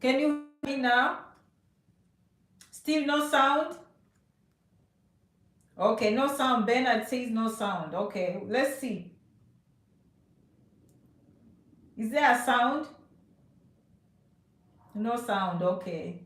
Can you hear me now? Still no sound? Okay, no sound. Bernard says no sound. Okay, let's see. Is there a sound? No sound. Okay.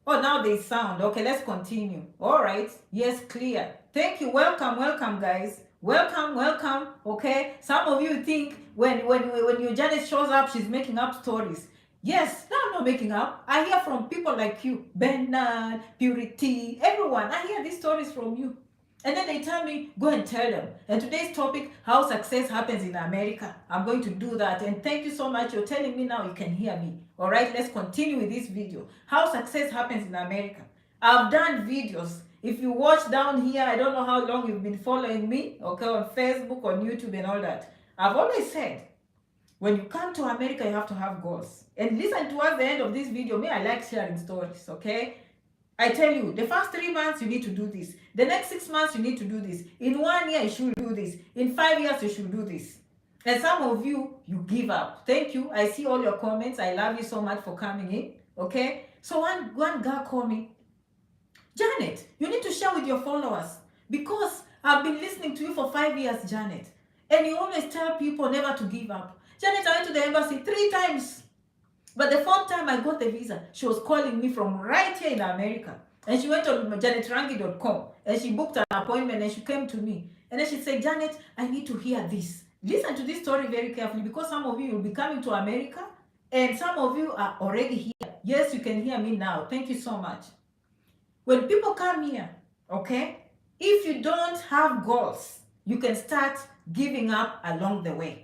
Oh, now there's sound. Okay, let's continue. All right. Yes, clear. Thank you. Welcome, welcome, guys. Welcome, welcome. Okay. Some of you think when your Janet shows up, she's making up stories. Yes, no, I'm not making up. I hear from people like you, Bernard, Purity, everyone. I hear these stories from you. And then they tell me, go and tell them. And today's topic, how success happens in America. I'm going to do that. And thank you so much. You're telling me now you can hear me. All right, let's continue with this video. How success happens in America. I've done videos. If you watch down here, I don't know how long you've been following me, okay, on Facebook, on YouTube and all that. I've always said, when you come to America, you have to have goals. And listen towards the end of this video. Me, I like sharing stories, okay? I tell you, the first 3 months you need to do this. The next 6 months you need to do this. In 1 year you should do this. In 5 years you should do this. And some of you, you give up. Thank you. I see all your comments. I love you so much for coming in. Okay? So one guy called me, Janet, you need to share with your followers because I've been listening to you for 5 years, Janet. And you always tell people never to give up. Janet, I went to the embassy 3 times. But the 4th time I got the visa, she was calling me from right here in America. And she went on janetrangi.com and she booked an appointment and she came to me. And then she said, Janet, I need to hear this. Listen to this story very carefully because some of you will be coming to America and some of you are already here. Yes, you can hear me now. Thank you so much. When people come here, okay, if you don't have goals, you can start giving up along the way.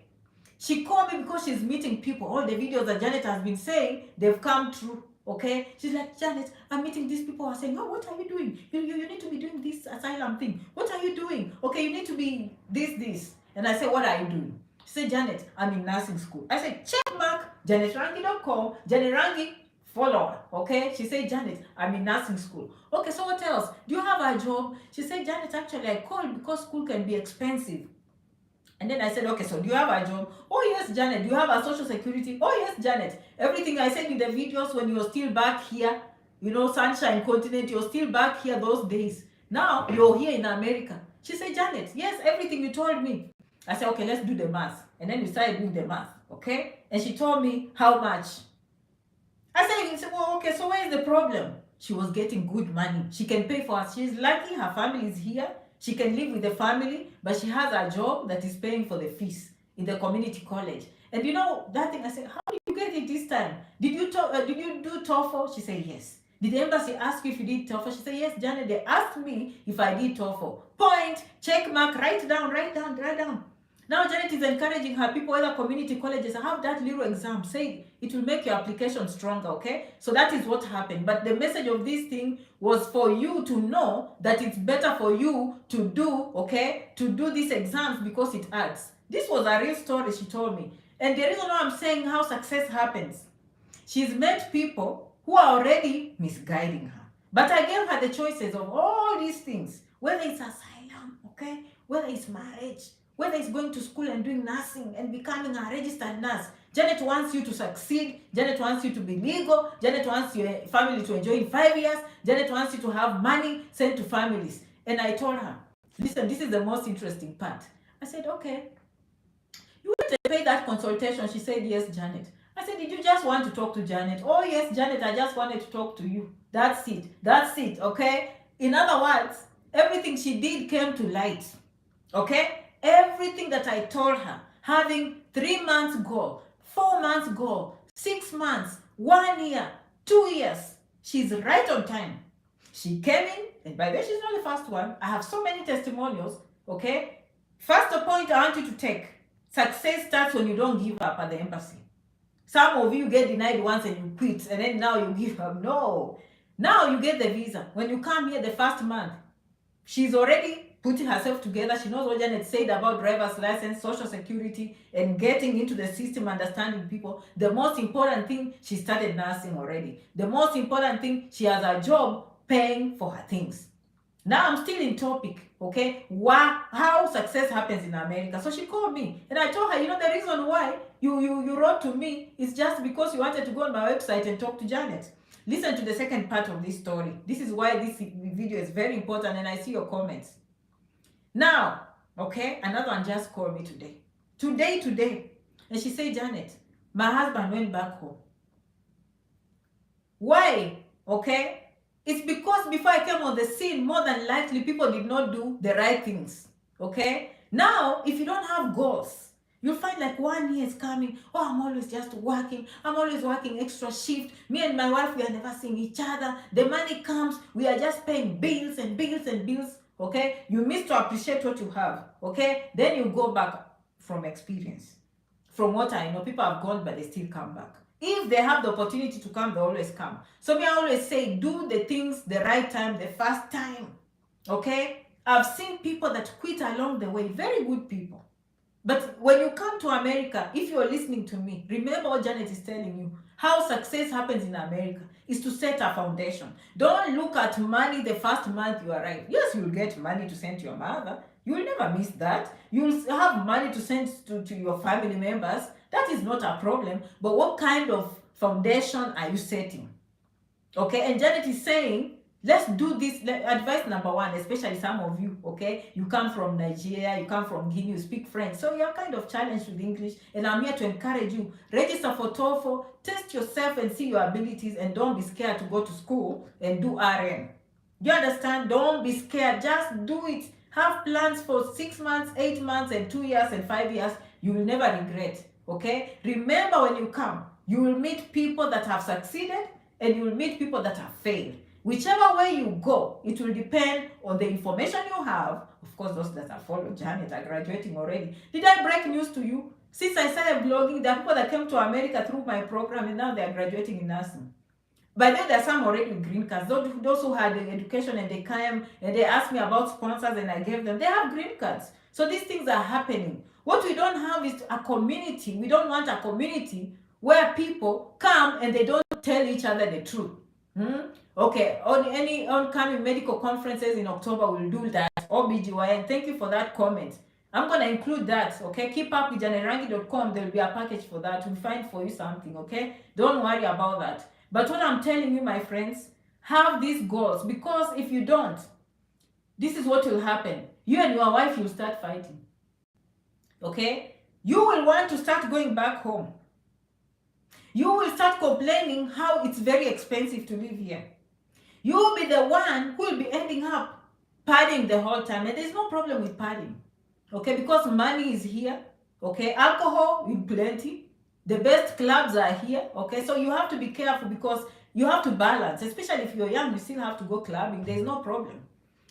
She called me because she's meeting people. All the videos that Janet has been saying, they've come true. Okay? She's like, Janet, I'm meeting these people who are saying, oh, what are you doing? You need to be doing this asylum thing. What are you doing? Okay, you need to be this. And I said, what are you doing? She said, Janet, I'm in nursing school. I said, check mark, janetrangi.com, Janet Rangi, follower. Okay? She said, Janet, I'm in nursing school. Okay, so what else? Do you have a job? She said, Janet, actually, I called because school can be expensive. And then I said, okay, so do you have a job? Oh, yes, Janet. Do you have a social security? Oh, yes, Janet. Everything I said in the videos when you were still back here, you know, Sunshine Continent, you're still back here those days. Now, you're here in America. She said, Janet, yes, everything you told me. I said, okay, let's do the math. And then we started doing the math, okay? And she told me how much. I said, well, okay, so where is the problem? She was getting good money. She can pay for us. She's lucky her family is here. She can live with the family, but she has a job that is paying for the fees in the community college. And you know, that thing, I said, how did you get it this time? Did you do TOEFL? She said, yes. Did the embassy ask you if you did TOEFL? She said, yes, Janet, they asked me if I did TOEFL. Point, check mark, write down. Now Janet is encouraging her people, other community colleges, have that little exam. Say it will make your application stronger, okay? So that is what happened. But the message of this thing was for you to know that it's better for you to do, okay? To do these exams because it adds. This was a real story she told me. And the reason why I'm saying how success happens, she's met people who are already misguiding her. But I gave her the choices of all these things, whether it's asylum, okay? Whether it's marriage, whether it's going to school and doing nursing and becoming a registered nurse. Janet wants you to succeed. Janet wants you to be legal. Janet wants your family to enjoy in 5 years. Janet wants you to have money sent to families. And I told her, listen, this is the most interesting part. I said, okay, you want to pay that consultation? She said, yes, Janet. I said, did you just want to talk to Janet? Oh, yes, Janet, I just wanted to talk to you. That's it, okay? In other words, everything she did came to light, okay? Everything that I told her, having 3 months goal, 4 months goal, 6 months, 1 year, 2 years, she's right on time. She came in, and by the way, she's not the first one. I have so many testimonials, okay? First point I want you to take, success starts when you don't give up at the embassy. Some of you get denied once and you quit, and then now you give up. No. Now you get the visa. When you come here the first month, she's already putting herself together. She knows what Janet said about driver's license, social security, and getting into the system, understanding people. The most important thing, she started nursing already. The most important thing, she has a job paying for her things. Now I'm still in topic, okay? How success happens in America. So she called me and I told her, you know, the reason why you wrote to me, it's just because you wanted to go on my website and talk to Janet. Listen to the second part of this story. This is why this video is very important, and I see your comments. Now, okay, another one just called me today. Today. And she said, Janet, my husband went back home. Why? Okay? It's because before I came on the scene, more than likely people did not do the right things. Okay? Now, if you don't have goals, you'll find like 1 year is coming. Oh, I'm always just working. I'm always working extra shift. Me and my wife, we are never seeing each other. The money comes, we are just paying bills and bills and bills. Okay? You miss to appreciate what you have. Okay? Then you go back from experience. From what I know, people have gone, but they still come back. If they have the opportunity to come, they always come. So me, I always say, do the things the right time, the first time. Okay? I've seen people that quit along the way, very good people. But when you come to America, if you're listening to me, remember what Janet is telling you. How success happens in America is to set a foundation. Don't look at money the first month you arrive. Yes, you'll get money to send to your mother. You will never miss that. You'll have money to send to your family members. That is not a problem. But what kind of foundation are you setting? Okay, and Janet is saying, let's do this. Advice number one, especially some of you, okay? You come from Nigeria, you come from Guinea, you speak French. So you're kind of challenged with English. And I'm here to encourage you. Register for TOEFL, test yourself and see your abilities, and don't be scared to go to school and do RN. You understand? Don't be scared. Just do it. Have plans for 6 months, 8 months, and 2 years, and 5 years. You will never regret, okay? Remember, when you come, you will meet people that have succeeded, and you will meet people that have failed. Whichever way you go, it will depend on the information you have. Of course, those that have followed Janet are graduating already. Did I break news to you? Since I started blogging, there are people that came to America through my program, and now they are graduating in nursing. By then, there are some already with green cards. Those who had the education and they came and they asked me about sponsors and I gave them, they have green cards. So these things are happening. What we don't have is a community. We don't want a community where people come and they don't tell each other the truth. Okay, on any oncoming medical conferences in October, we'll do that. OBGYN, thank you for that comment. I'm going to include that, okay? Keep up with janerangi.com. There will be a package for that. We'll find for you something, okay? Don't worry about that. But what I'm telling you, my friends, have these goals, because if you don't, this is what will happen. You and your wife will start fighting, okay? You will want to start going back home. You will start complaining how it's very expensive to live here. You will be the one who will be ending up partying the whole time. And there's no problem with partying, okay? Because money is here, okay? Alcohol in plenty. The best clubs are here, okay? So you have to be careful, because you have to balance. Especially if you're young, you still have to go clubbing. There's no problem.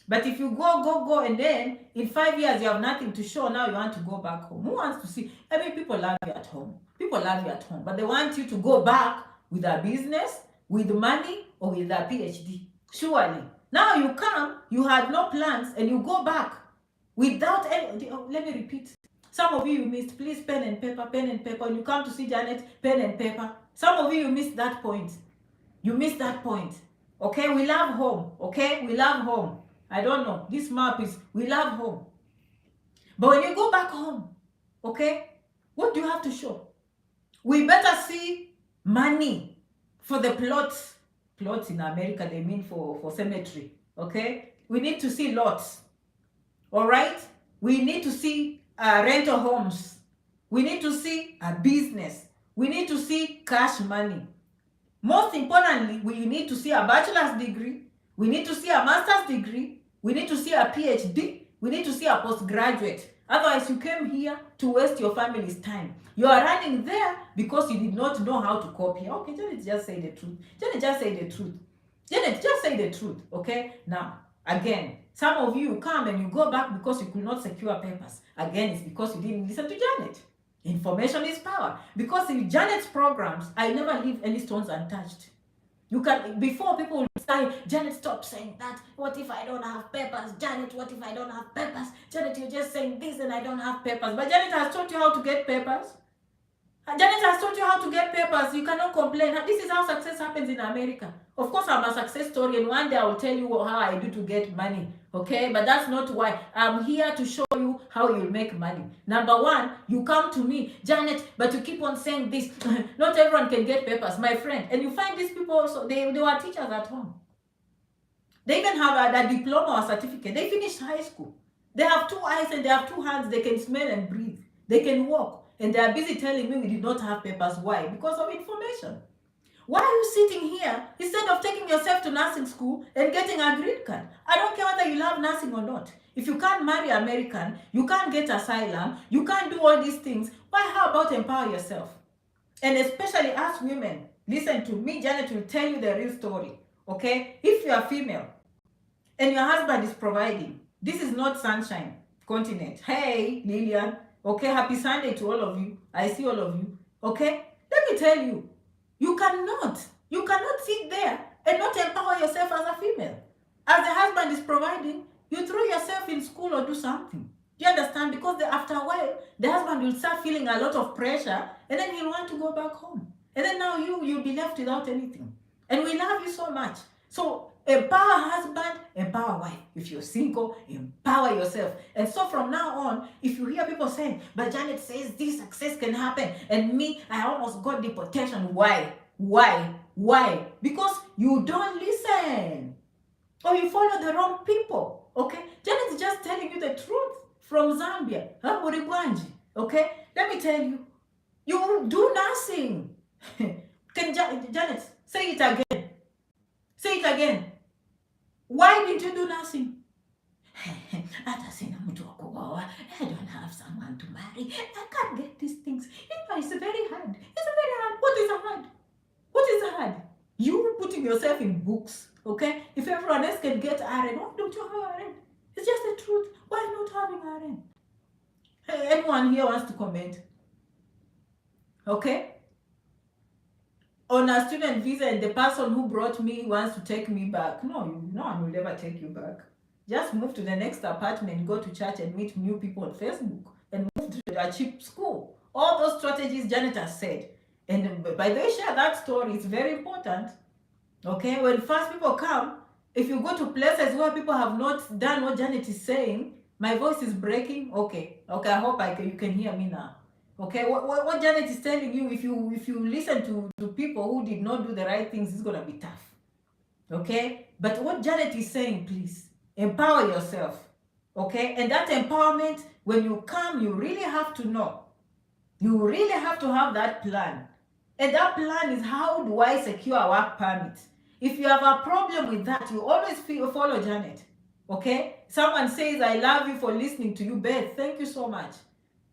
But if you go, and then in 5 years you have nothing to show, now you want to go back home. Who wants to see? I mean, people love you at home. People love you at home. But they want you to go back with a business, with money, or with a PhD. Surely. Now you come, you had no plans, and you go back without any... let me repeat. Some of you missed, please, pen and paper. When you come to see Janet, pen and paper. Some of you missed that point. You missed that point. Okay, we love home. Okay, we love home. I don't know. This map is, we love home. But when you go back home, okay, what do you have to show? We better see money for the plots. Plots in America, they mean for cemetery. Okay, we need to see lots. All right, we need to see rental homes. We need to see a business. We need to see cash money. Most importantly, we need to see a bachelor's degree. We need to see a master's degree. We need to see a PhD. We need to see a postgraduate. Otherwise, you came here to waste your family's time. You are running there because you did not know how to copy. Okay, Janet, just say the truth. Janet, just say the truth. Janet, just say the truth. Okay? Now, again, some of you come and you go back because you could not secure papers. Again, it's because you didn't listen to Janet. Information is power. Because in Janet's programs, I never leave any stones untouched. You can, before people will say, Janet, stop saying that. What if I don't have papers? Janet, what if I don't have papers? Janet, you're just saying this and I don't have papers. But Janet has taught you how to get papers. Janet has taught you how to get papers. You cannot complain. This is how success happens in America. Of course, I'm a success story, and one day I will tell you how I do to get money. Okay, but that's not why. I'm here to show you how you'll make money. Number one, you come to me, Janet, but you keep on saying this. Not everyone can get papers, my friend. And you find these people also, they were teachers at home. They even have a diploma or certificate. They finished high school. They have 2 eyes and they have 2 hands. They can smell and breathe. They can walk. And they are busy telling me we did not have papers. Why? Because of information. Why are you sitting here instead of taking yourself to nursing school and getting a green card? I don't care whether you love nursing or not. If you can't marry American, you can't get asylum, you can't do all these things, why, how about empower yourself? And especially as women, listen to me, Janet will tell you the real story. Okay? If you are female and your husband is providing, this is not sunshine continent. Hey, Lillian. Okay, happy Sunday to all of you. I see all of you. Okay? Let me tell you, you cannot sit there and not empower yourself as a female. As the husband is providing, you throw yourself in school or do something. Do you understand? Because after a while, the husband will start feeling a lot of pressure and then he'll want to go back home. And then now you'll be left without anything. And we love you so much. So empower husband, empower wife. If you're single, empower yourself. And so from now on, if you hear people saying, but Janet says this success can happen, and me, I almost got deportation. Why? Because you don't listen. Or you follow the wrong people. Okay? Janet is just telling you the truth from Zambia. Okay? Let me tell you, you do nothing. Can Janet say it again? Say it again. Why did you do nothing? I don't have someone to marry. I can't get these things. It's very hard. What is hard? What is hard? You putting yourself in books, okay? If everyone else can get RN, why don't you have RN? It's just the truth. Why not having RN? Hey, anyone here wants to comment? Okay? On a student visa, and the person who brought me wants to take me back. No one will ever take you back. Just move to the next apartment, go to church and meet new people on Facebook, and move to a cheap school. All those strategies Janet has said. And by the way, share that story. It's very important. Okay? When first people come, if you go to places where people have not done what Janet is saying, my voice is breaking. Okay, I hope you can hear me now. Okay, what Janet is telling you, if you listen to people who did not do the right things, it's gonna be tough. Okay, but what Janet is saying, please empower yourself. Okay, and that empowerment, when you come, you really have to know. You really have to have that plan, and that plan is, how do I secure a work permit? If you have a problem with that, you always follow Janet. Okay, someone says, I love you for listening to you, Beth. Thank you so much.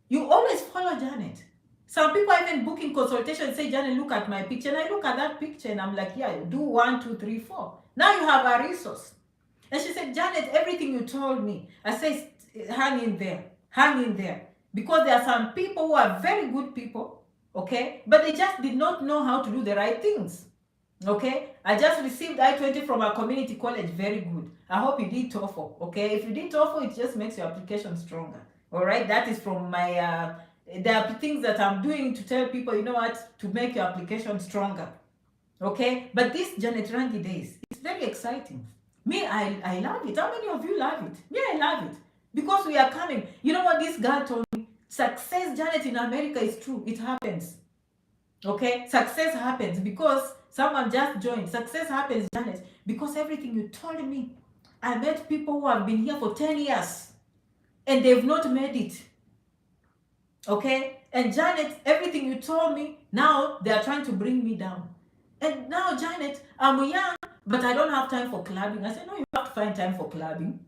You always follow Janet. Some people are even booking consultation, say, Janet, look at my picture. And I look at that picture and I'm like, yeah, do 1, 2, 3, 4. Now you have a resource. And she said, Janet, everything you told me, I say, hang in there. Because there are some people who are very good people, okay, but they just did not know how to do the right things. Okay, I just received I-20 from a community college, very good. I hope you did TOEFL, okay? If you did TOEFL, it just makes your application stronger. All right, that is from my, there are things that I'm doing to tell people, you know what, to make your application stronger. Okay, but this Janet Rangi days, it's very exciting. Me, I love it. How many of you love it? Yeah, I love it. Because we are coming. You know what this girl told me? Success, Janet, in America is true. It happens. Okay, success happens because someone just joined. Success happens, Janet, because everything you told me. I met people who have been here for 10 years. And they've not made it. Okay? And Janet, everything you told me, now they are trying to bring me down. And now, Janet, I'm young, but I don't have time for clubbing. I said, no, you have to find time for clubbing.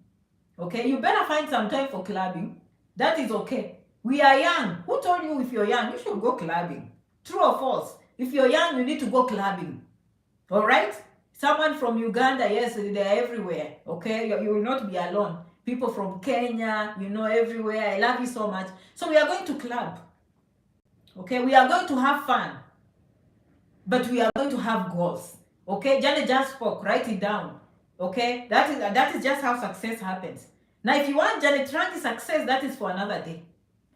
Okay? You better find some time for clubbing. That is okay. We are young. Who told you if you're young, you should go clubbing? True or false? If you're young, you need to go clubbing. All right? Someone from Uganda, yes, they're everywhere. Okay? You will not be alone. People from Kenya, everywhere. I love you so much. So we are going to club. Okay, we are going to have fun. But we are going to have goals. Okay, Janet just spoke. Write it down. Okay, that is just how success happens. Now, if you want Janet Rangi success, that is for another day.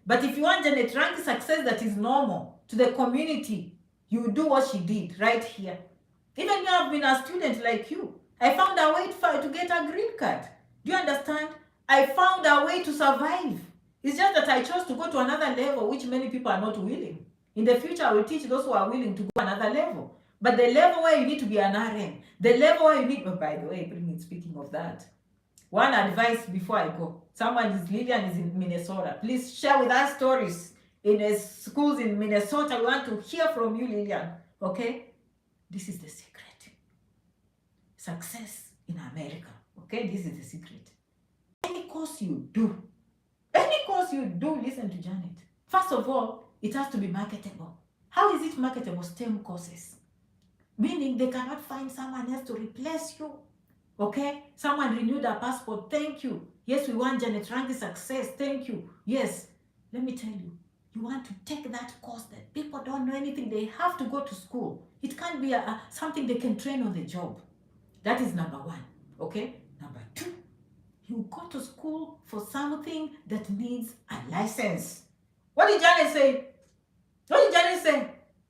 But if you want Janet Rangi success that is normal, to the community, you do what she did right here. Even me, I've been a student like you. I found a way to get a green card. Do you understand? I found a way to survive. It's just that I chose to go to another level, which many people are not willing. In the future, I will teach those who are willing to go another level. But the level where you need to be an RM, the level where you need, oh, by the way, speaking of that, one advice before I go. Lillian is in Minnesota. Please share with us stories in schools in Minnesota. We want to hear from you, Lillian. Okay? This is the secret. Success in America. Okay? This is the secret. Any course you do, listen to Janet. First of all, it has to be marketable. How is it marketable? STEM courses. Meaning they cannot find someone else to replace you. Okay? Someone renewed their passport. Thank you. Yes, we want Janet Rangi success. Thank you. Yes. Let me tell you, you want to take that course that people don't know anything. They have to go to school. It can't be something they can train on the job. That is number one. Okay? Number two, you go to school for something that needs a license. What did Janet say?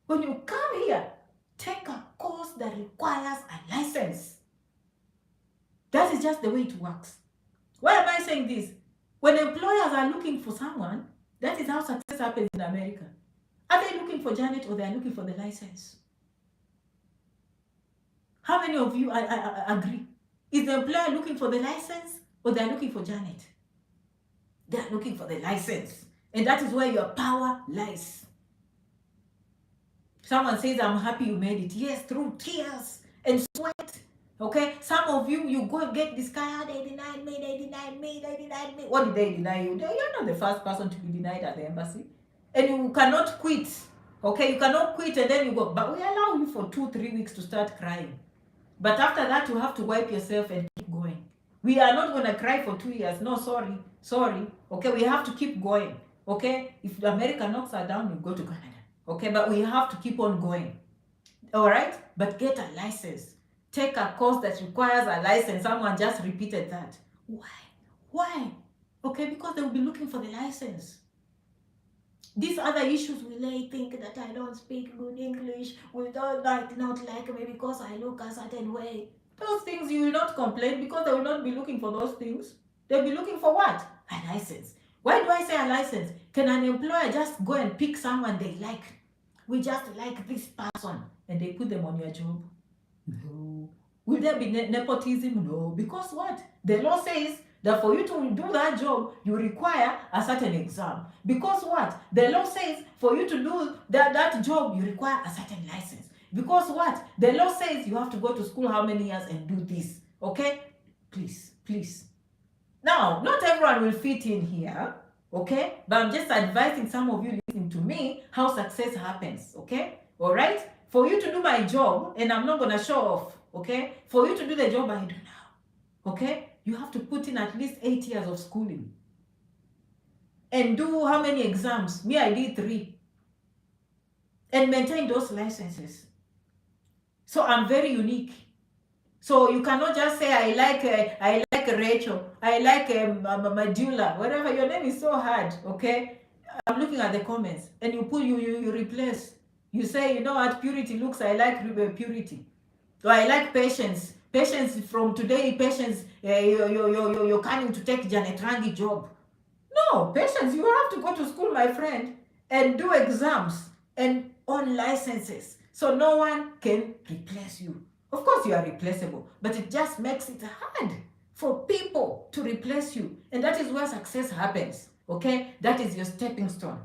When you come here, take a course that requires a license. That is just the way it works. Why am I saying this? When employers are looking for someone, that is how success happens in America. Are they looking for Janet or they are looking for the license? How many of you agree? Is the employer looking for the license or they are looking for Janet? They are looking for the license. And that is where your power lies. Someone says, I'm happy you made it. Yes, through tears and sweat. Okay? Some of you, you go and get this guy, they denied me. What did they deny you? You're not the first person to be denied at the embassy. And you cannot quit. Okay? You cannot quit and then you go. But we allow you for 2-3 weeks to start crying. But after that, you have to wipe yourself and keep going. We are not going to cry for 2 years. No, sorry. Okay? We have to keep going. Okay? If America knocks us down, you go to Canada. Okay? But we have to keep on going. All right? But get a license. Take a course that requires a license. Someone just repeated that. Why? Okay, because they will be looking for the license. These other issues, will they think that I don't speak good English? Will they not like me because I look a certain way? Those things you will not complain because they will not be looking for those things. They'll be looking for what? A license. Why do I say a license? Can an employer just go and pick someone they like? We just like this person and they put them on your job? No. Will there be nepotism? No. Because what? The law says that for you to do that job, you require a certain exam. Because what? The law says for you to do that job, you require a certain license. Because what? The law says you have to go to school how many years and do this. Okay? Please. Now, not everyone will fit in here. Okay? But I'm just advising some of you listening to me how success happens. Okay? All right? For you to do my job, and I'm not going to show off, okay? For you to do the job I do now, okay? You have to put in at least 8 years of schooling. And do how many exams? Me, I did 3. And maintain those licenses. So I'm very unique. So you cannot just say, I like Rachel, I like Madula, whatever, your name is so hard, okay? I'm looking at the comments, and you replace. You say, you know what, Purity looks, I like Purity. So I like Patience. Patience from today, Patience, you're coming to take Janet Rangi job. No, Patience, you have to go to school, my friend, and do exams and own licenses. So no one can replace you. Of course, you are replaceable, but it just makes it hard for people to replace you. And that is where success happens, okay? That is your stepping stone.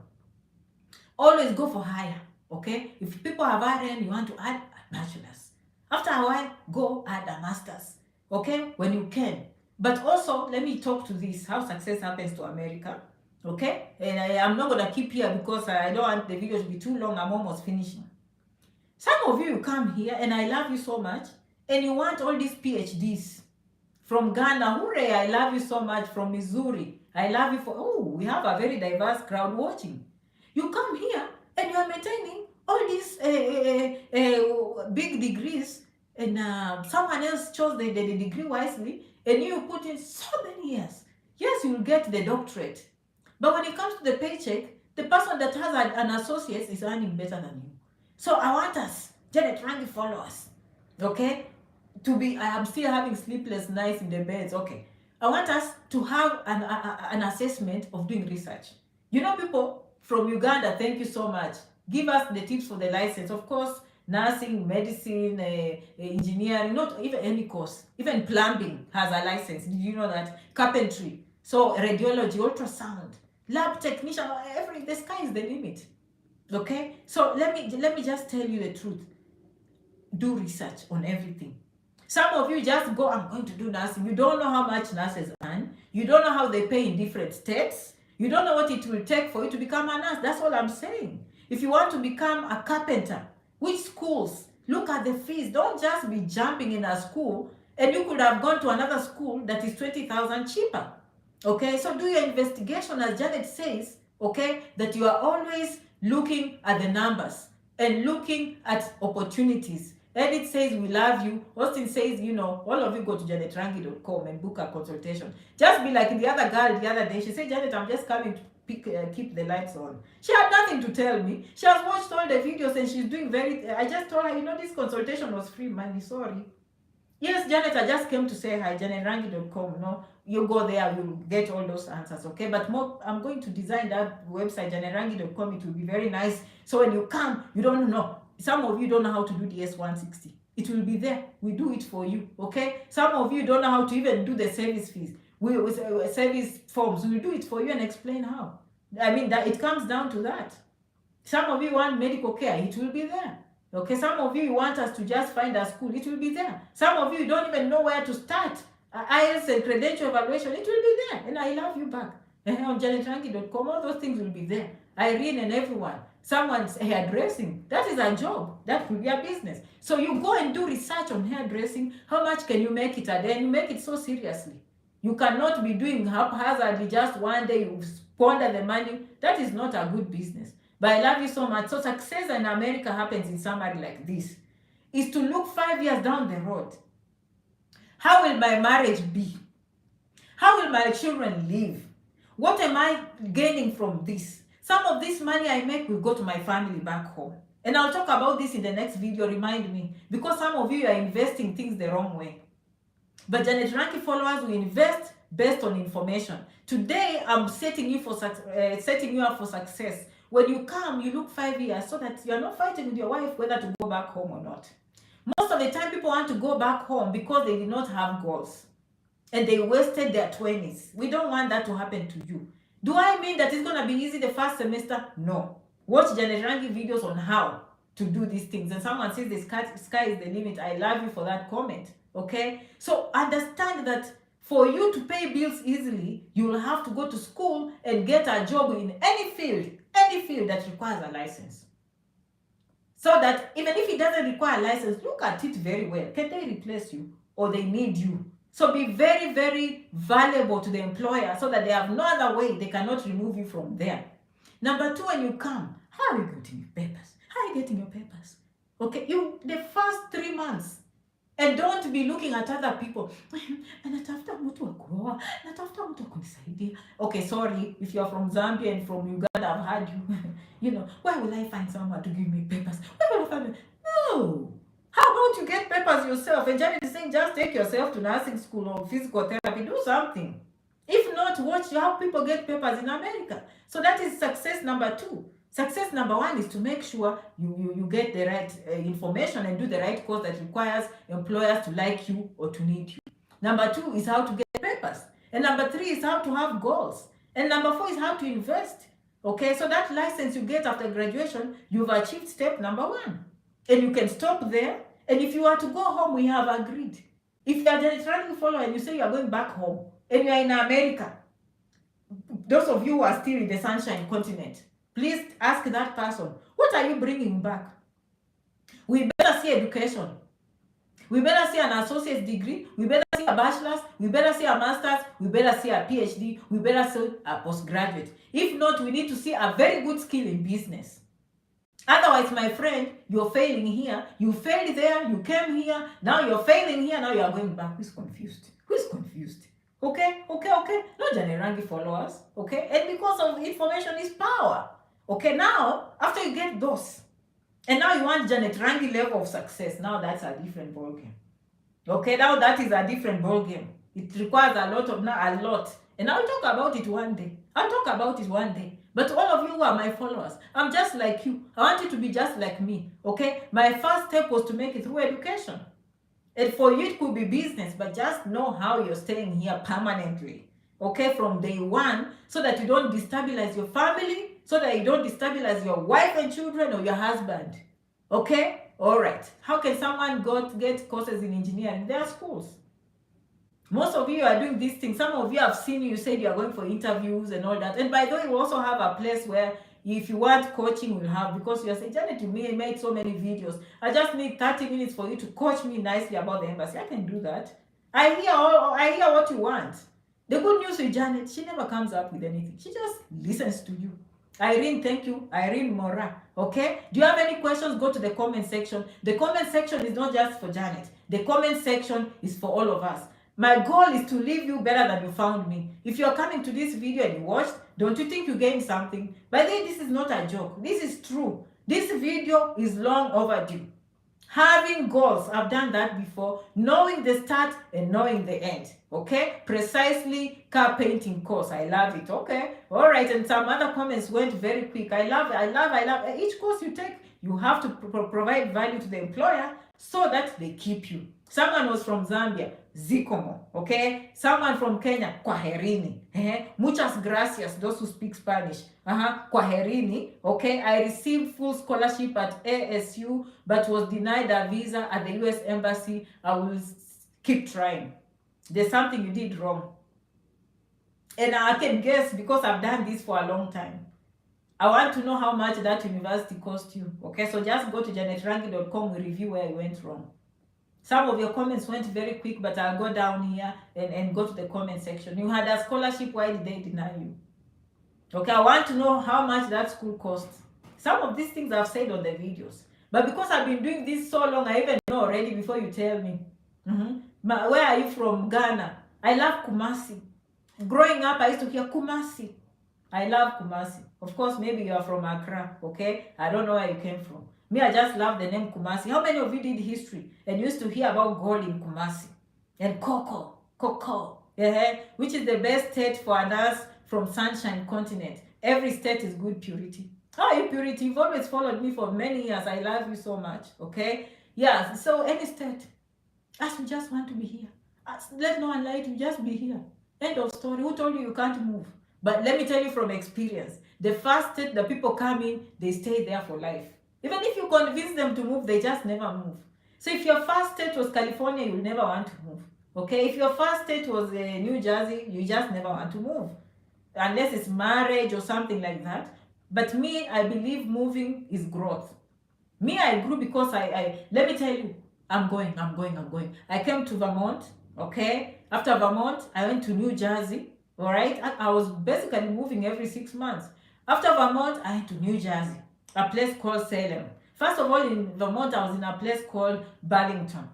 Always go for higher. Okay, if people have RN, you want to add a bachelor's. After a while, go add a master's. Okay, when you can. But also, let me talk to this, how success happens to America. Okay, and I'm not going to keep here because I don't want the video to be too long. I'm almost finishing. Some of you come here, and I love you so much, and you want all these PhDs. From Ghana, hooray, I love you so much. From Missouri, I love you we have a very diverse crowd watching. You come here, and you are maintaining all these big degrees, and someone else chose the degree wisely, and you put in so many years. Yes, you will get the doctorate. But when it comes to the paycheck, The person that has an associate is earning better than you. So I want us, Janet Rangi followers, okay, to be, I am still having sleepless nights in the beds, okay. I want us to have an assessment of doing research. You know, people from Uganda, thank you so much. Give us the tips for the license. Of course, nursing, medicine, engineering, not even any course. Even plumbing has a license. Did you know that? Carpentry. So radiology, ultrasound, lab technician, the sky is the limit. Okay? So let me just tell you the truth. Do research on everything. Some of you just go, I'm going to do nursing. You don't know how much nurses earn. You don't know how they pay in different states. You don't know what it will take for you to become a nurse. That's all I'm saying. If you want to become a carpenter, which schools? Look at the fees. Don't just be jumping in a school, and you could have gone to another school that is 20,000 cheaper. Okay, so do your investigation, as Janet says, okay, that you are always looking at the numbers and looking at opportunities. Edith says, we love you. Austin says, you know, all of you go to janetrangi.com and book a consultation. Just be like the other girl the other day. She said, Janet, I'm just coming to keep the lights on. She had nothing to tell me. She has watched all the videos and she's doing I just told her, you know, this consultation was free money. Sorry. Yes, Janet, I just came to say hi, janetrangi.com. No, you go there, you'll get all those answers, okay? But more, I'm going to design that website, janetrangi.com. It will be very nice. So when you come, you don't know. Some of you don't know how to do the S160. It will be there. We do it for you, okay? Some of you don't know how to even do the service fees. Service forms. We'll do it for you and explain how. I mean, that it comes down to that. Some of you want medical care. It will be there. Okay, some of you want us to just find a school. It will be there. Some of you don't even know where to start. IELTS and credential evaluation. It will be there. And I love you back. On janetrangi.com, all those things will be there. Irene and everyone. Someone's hairdressing. That is a job. That will be a business. So you go and do research on hairdressing. How much can you make it a day? And you make it so seriously. You cannot be doing haphazardly just one day. You squander the money. That is not a good business. But I love you so much. So success in America happens in summary like this. Is to look 5 years down the road. How will my marriage be? How will my children live? What am I gaining from this? Some of this money I make will go to my family back home. And I'll talk about this in the next video, remind me. Because some of you are investing things the wrong way. But Janet Rangi followers will invest based on information. Today, I'm setting you up for success. When you come, you look 5 years so that you're not fighting with your wife whether to go back home or not. Most of the time, people want to go back home because they did not have goals. And they wasted their 20s. We don't want that to happen to you. Do I mean that it's going to be easy the first semester? No. Watch Janet Rangi videos on how to do these things. And someone says the sky is the limit. I love you for that comment. Okay? So understand that for you to pay bills easily, you will have to go to school and get a job in any field that requires a license. So that even if it doesn't require a license, look at it very well. Can they replace you or they need you? So be very, very valuable to the employer so that they have no other way. They cannot remove you from there. Number 2, when you come, how are you getting your papers? How are you getting your papers? Okay, the first 3 months. And don't be looking at other people. Okay, sorry, if you're from Zambia and from Uganda, I've heard you. You know, where will I find someone to give me papers? Where will I find them? No. How about you get papers yourself? And Janet is saying, just take yourself to nursing school or physical therapy. Do something. If not, watch how people get papers in America. So that is success number 2. Success number 1 is to make sure you get the right information and do the right course that requires employers to like you or to need you. Number 2 is how to get papers. And number 3 is how to have goals. And number 4 is how to invest. Okay, so that license you get after graduation, you've achieved step number 1. And you can stop there. And if you are to go home, we have agreed. If you are Janet Rangi follower and you say you are going back home and you are in America, those of you who are still in the Sunshine Continent, please ask that person, what are you bringing back? We better see education. We better see an associate's degree. We better see a bachelor's. We better see a master's. We better see a PhD. We better see a postgraduate. If not, we need to see a very good skill in business. Otherwise, my friend, you're failing here. You failed there. You came here. Now you're failing here. Now you're going back. Who's confused? Who's confused? Okay. No Janet Rangi followers. Okay. And because of information is power. Okay, now, after you get those, and now you want Janet Rangi level of success, now that's a different ballgame. Okay, now that is a different ballgame. It requires a lot of, now a lot. And I'll talk about it one day. I'll talk about it one day. But all of you who are my followers, I'm just like you. I want you to be just like me. Okay? My first step was to make it through education. And for you, it could be business, but just know how you're staying here permanently. Okay, from day one, so that you don't destabilize your family, so that you don't destabilize your wife and children or your husband. Okay? All right. How can someone get courses in engineering? There are schools. Most of you are doing these things. Some of you have seen, you said you are going for interviews and all that. And by the way, we also have a place where if you want coaching, we'll have, because you are saying, Janet, you made so many videos. I just need 30 minutes for you to coach me nicely about the embassy. I can do that. I hear what you want. The good news with Janet, she never comes up with anything. She just listens to you. Irene, thank you. Irene Mora. Okay? Do you have any questions? Go to the comment section. The comment section is not just for Janet. The comment section is for all of us. My goal is to leave you better than you found me. If you're coming to this video and you watched, don't you think you gained something? By the way, this is not a joke. This is true. This video is long overdue. Having goals, I've done that before. Knowing the start and knowing the end. Okay? Precisely car painting course. I love it. Okay? All right. And some other comments went very quick. I love. Each course you take, you have to provide value to the employer so that they keep you. Someone was from Zambia, Zikomo, okay? Someone from Kenya, Kwaherini. Muchas gracias, those who speak Spanish. Kwaherini, okay? I received full scholarship at ASU, but was denied a visa at the US Embassy. I will keep trying. There's something you did wrong. And I can guess, because I've done this for a long time. I want to know how much that university cost you. Okay, so just go to janetrangi.com, we review where I went wrong. Some of your comments went very quick, but I'll go down here and go to the comment section. You had a scholarship, why did they deny you? Okay, I want to know how much that school cost. Some of these things I've said on the videos. But because I've been doing this so long, I even know already before you tell me. Where are you from? Ghana. I love Kumasi. Growing up, I used to hear Kumasi. I love Kumasi. Of course, maybe you are from Accra, okay? I don't know where you came from. Me, I just love the name Kumasi. How many of you did history and used to hear about gold in Kumasi? And Cocoa, which is the best state for us from Sunshine Continent. Every state is good purity. How are you, purity? You've always followed me for many years. I love you so much, okay? Yeah, so any state. As we just want to be here. Let no one lie to you, just be here. End of story. Who told you you can't move? But let me tell you from experience, the first state the people come in, they stay there for life. Even if you convince them to move, they just never move. So if your first state was California, you'll never want to move. Okay? If your first state was New Jersey, you just never want to move. Unless it's marriage or something like that. But me, I believe moving is growth. Me, I grew because let me tell you, I'm going. I came to Vermont, okay? After Vermont, I went to New Jersey, all right? I was basically moving every 6 months. After Vermont, I went to New Jersey, a place called Salem. First of all, in Vermont, I was in a place called Burlington,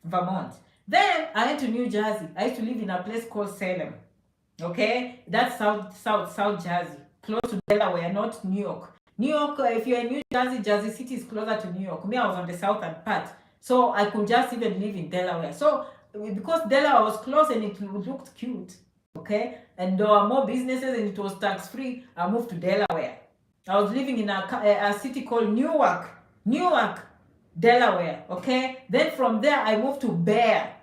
Vermont. Then I went to New Jersey. I used to live in a place called Salem, okay? That's South Jersey, close to Delaware, not New York. New York, if you're in New Jersey, Jersey City is closer to New York. Me, I was on the southern part. So I could just even live in Delaware. So because Delaware was close and it looked cute, okay? And there were more businesses and it was tax-free, I moved to Delaware. I was living in a city called Newark, Delaware, okay? Then from there, I moved to Bear,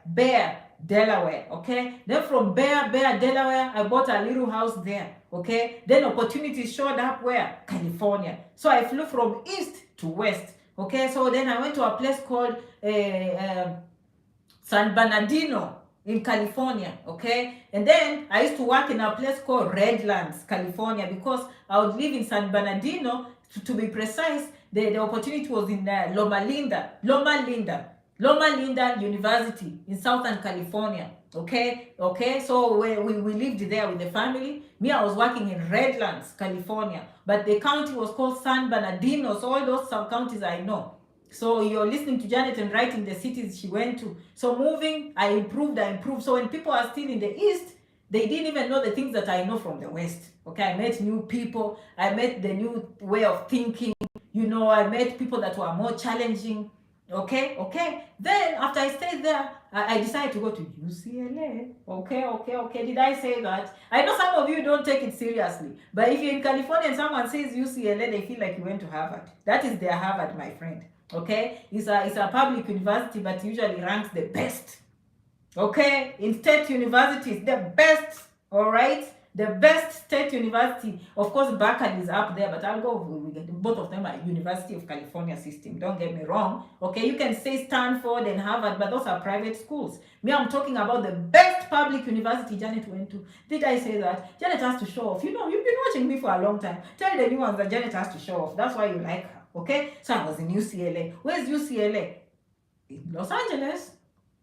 Delaware, okay? Then from Bear, Delaware, I bought a little house there, okay? Then opportunities showed up where? California. So I flew from east to west, okay? So then I went to a place called San Bernardino in California, okay? And then I used to work in a place called Redlands, California, because I would live in San Bernardino. To be precise, the opportunity was in Loma Linda University in Southern California, okay? So we lived there with the family. Me, I was working in Redlands, California, but the county was called San Bernardino, so all those sub-counties I know. So you're listening to Janet and writing the cities she went to. So moving, I improved. So when people are still in the east, They didn't even know the things that I know from the West. Okay, I met new people. I met the new way of thinking. I met people that were more challenging. Okay. Then after I stayed there, I decided to go to UCLA. Okay. Did I say that? I know some of you don't take it seriously, but if you're in California and someone says UCLA, they feel like you went to Harvard. That is their Harvard, my friend. Okay, it's a public university, but usually ranks the best. Okay, in state universities, the best. All right, the best state university. Of course, Berkeley is up there, but I'll go with both of them are University of California system. Don't get me wrong. Okay, you can say Stanford and Harvard, but those are private schools. Me, I'm talking about the best public university Janet went to. Did I say that? Janet has to show off. You've been watching me for a long time. Tell the new ones that Janet has to show off. That's why you like her. Okay, so I was in UCLA. Where's UCLA? In Los Angeles.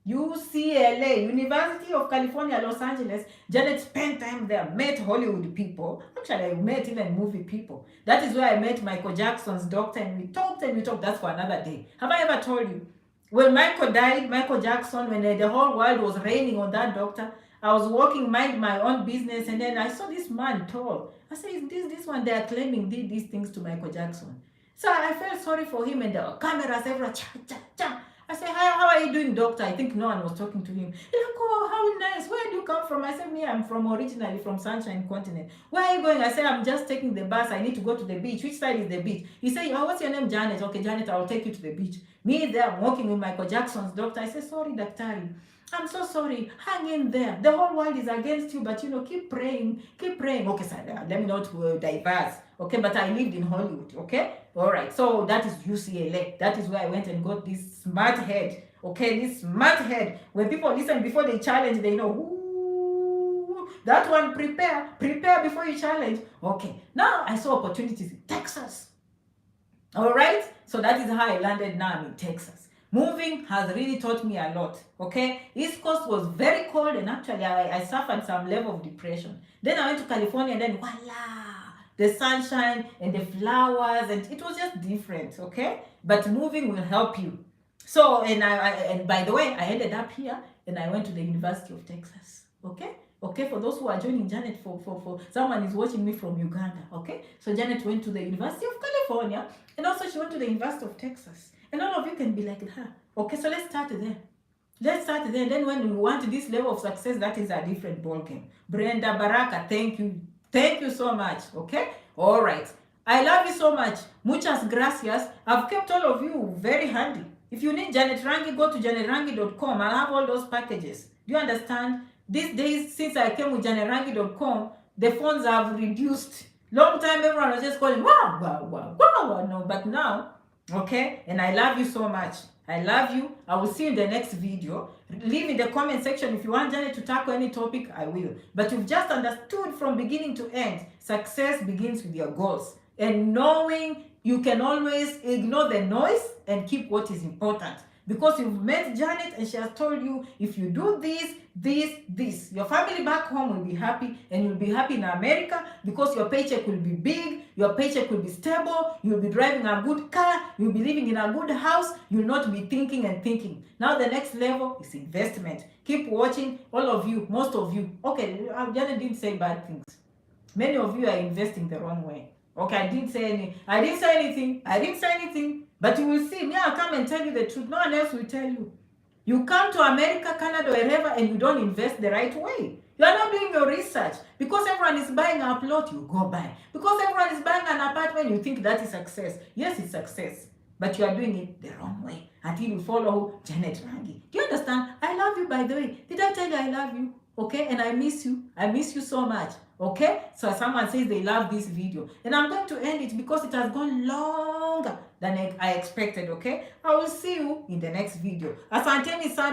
UCLA, University of California, Los Angeles. Janet spent time there, met Hollywood people. Actually, I met even movie people. That is where I met Michael Jackson's doctor, and we talked. That's for another day. Have I ever told you? When Michael died, Michael Jackson, when the whole world was raining on that doctor, I was walking, mind my own business, and then I saw this man tall. I said, is this one they are claiming did these things to Michael Jackson? So I felt sorry for him, and there were cameras everywhere. I said, how are you doing, doctor? I think no one was talking to him. He's like, oh, how nice. Where do you come from? I said, me, I'm originally from Sunshine Continent. Where are you going? I said, I'm just taking the bus. I need to go to the beach. Which side is the beach? He said, oh, what's your name? Janet. Okay, Janet, I'll take you to the beach. Me there, I'm walking with Michael Jackson's doctor. I said, sorry, Daktari. I'm so sorry. Hang in there. The whole world is against you, but keep praying. Keep praying. Okay, sir, let me not diverse. Okay, but I lived in Hollywood. Okay, all right. So that is UCLA. That is where I went and got this smart head. Okay, this smart head. When people listen before they challenge, they know. Ooh, that one, prepare before you challenge. Okay, now I saw opportunities in Texas. All right, so that is how I landed now. I'm in Texas. Moving has really taught me a lot. Okay, East Coast was very cold, and actually I suffered some level of depression. Then I went to California, and then voila, the sunshine and the flowers, and it was just different. Okay, but moving will help you. So, and by the way, I ended up here, and I went to the University of Texas. Okay, for those who are joining Janet, for someone is watching me from Uganda. Okay, so Janet went to the University of California, and also she went to the University of Texas. And all of you can be like her. Okay, so let's start there. And then when we want this level of success, that is a different ballgame. Brenda Baraka, thank you. Thank you so much. Okay? All right. I love you so much. Muchas gracias. I've kept all of you very handy. If you need Janet Rangi, go to janetrangi.com. I'll have all those packages. Do you understand? These days, since I came with janetrangi.com, the phones have reduced. Long time, everyone was just calling, wow. No, but now, okay, and I love you so much. I love you. I will see you in the next video. Leave in the comment section if you want Janet to tackle any topic, I will. But you've just understood from beginning to end, success begins with your goals. And knowing you can always ignore the noise and keep what is important. Because you've met Janet and she has told you, if you do this, your family back home will be happy, and you'll be happy in America because your paycheck will be big, your paycheck will be stable, you'll be driving a good car, you'll be living in a good house, you'll not be thinking. Now the next level is investment. Keep watching, all of you, most of you. Okay, Janet didn't say bad things. Many of you are investing the wrong way. Okay, I didn't say anything. But you will see, me, I'll come and tell you the truth. No one else will tell you. You come to America, Canada, wherever, and you don't invest the right way. You are not doing your research. Because everyone is buying a plot, you go buy. Because everyone is buying an apartment, you think that is success. Yes, it's success. But you are doing it the wrong way. Until you follow Janet Rangi. Do you understand? I love you, by the way. Did I tell you I love you? Okay, and I miss you. I miss you so much. Okay, so someone says they love this video, and I'm going to end it because it has gone longer than I expected. Okay, I will see you in the next video. Asanteni sana.